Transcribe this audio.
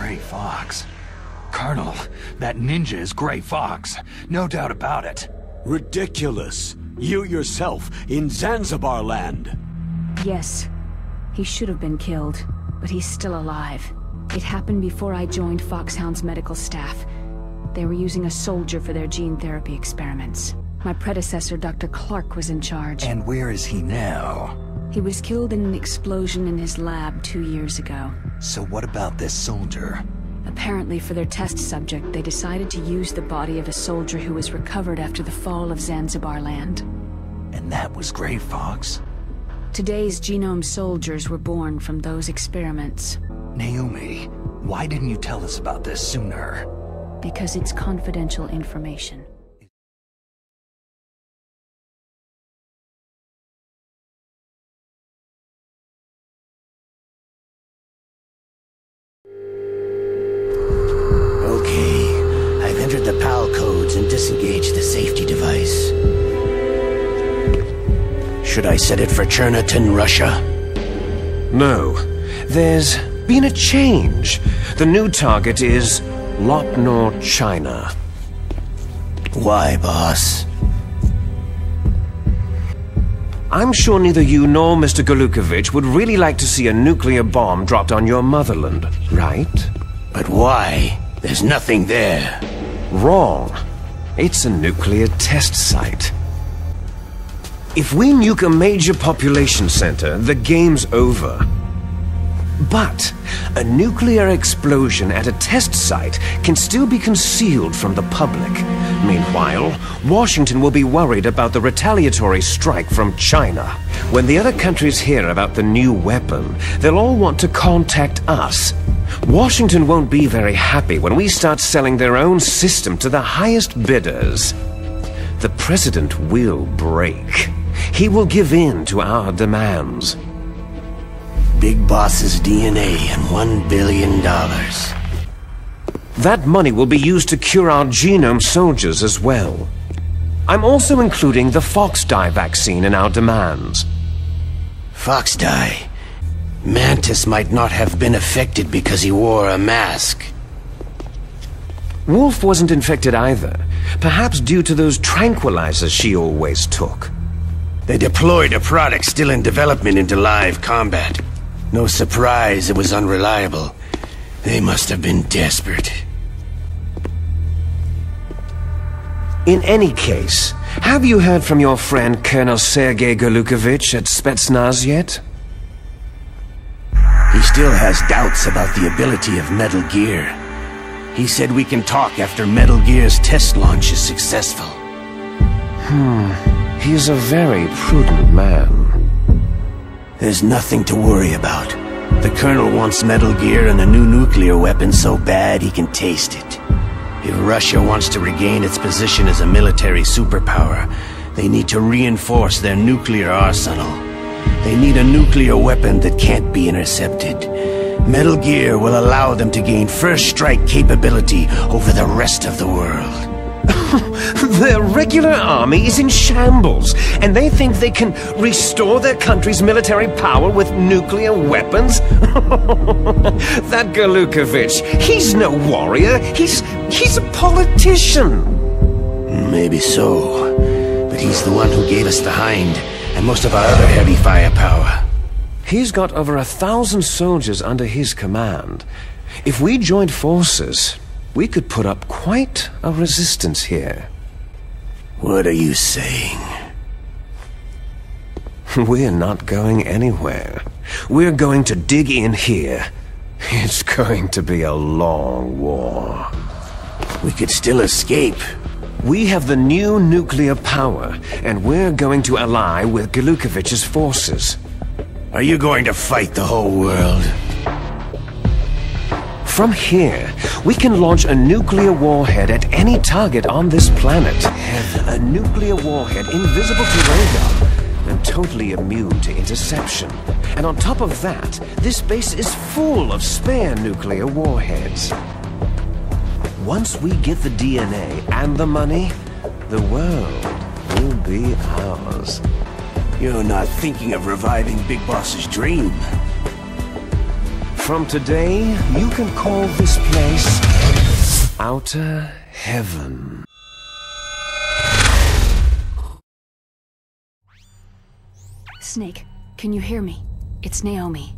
Gray Fox. Colonel, that ninja is Gray Fox. No doubt about it. Ridiculous. You yourself, in Zanzibar land. Yes. He should have been killed, but he's still alive. It happened before I joined Foxhound's medical staff. They were using a soldier for their gene therapy experiments. My predecessor, Dr. Clark, was in charge. And where is he now? He was killed in an explosion in his lab 2 years ago. So what about this soldier? Apparently, for their test subject, they decided to use the body of a soldier who was recovered after the fall of Zanzibar land. And that was Gray Fox? Today's genome soldiers were born from those experiments. Naomi, why didn't you tell us about this sooner? Because it's confidential information. Okay, I've entered the PAL codes and disengaged the safety device. Should I set it for Cherniton, Russia? No. There's been a change. The new target is Lopnor, China. Why, boss? I'm sure neither you nor Mr. Golukovich would really like to see a nuclear bomb dropped on your motherland, right? But why? There's nothing there. Wrong. It's a nuclear test site. If we nuke a major population center, the game's over. But a nuclear explosion at a test site can still be concealed from the public. Meanwhile, Washington will be worried about the retaliatory strike from China. When the other countries hear about the new weapon, they'll all want to contact us. Washington won't be very happy when we start selling their own system to the highest bidders. The president will break. He will give in to our demands. Big Boss's DNA and $1 billion. That money will be used to cure our genome soldiers as well. I'm also including the Foxdie vaccine in our demands. Foxdie? Mantis might not have been affected because he wore a mask. Wolf wasn't infected either, perhaps due to those tranquilizers she always took. They deployed a product still in development into live combat. No surprise it was unreliable. They must have been desperate. In any case, have you heard from your friend Colonel Sergei Golukovich at Spetsnaz yet? He still has doubts about the ability of Metal Gear. He said we can talk after Metal Gear's test launch is successful. He's a very prudent man. There's nothing to worry about. The Colonel wants Metal Gear and a new nuclear weapon so bad he can taste it. If Russia wants to regain its position as a military superpower, they need to reinforce their nuclear arsenal. They need a nuclear weapon that can't be intercepted. Metal Gear will allow them to gain first strike capability over the rest of the world. Their regular army is in shambles, and they think they can restore their country's military power with nuclear weapons? That Golukovich, he's no warrior, he's a politician. Maybe so, but he's the one who gave us the Hind, and most of our other heavy firepower. He's got over 1,000 soldiers under his command. If we joined forces, we could put up quite a resistance here. What are you saying? We're not going anywhere. We're going to dig in here. It's going to be a long war. We could still escape. We have the new nuclear power, and we're going to ally with Golukovich's forces. Are you going to fight the whole world? From here, we can launch a nuclear warhead at any target on this planet. A nuclear warhead invisible to radar and totally immune to interception. And on top of that, this base is full of spare nuclear warheads. Once we get the DNA and the money, the world will be ours. You're not thinking of reviving Big Boss's dream. From today, you can call this place Outer Heaven. Snake, can you hear me? It's Naomi.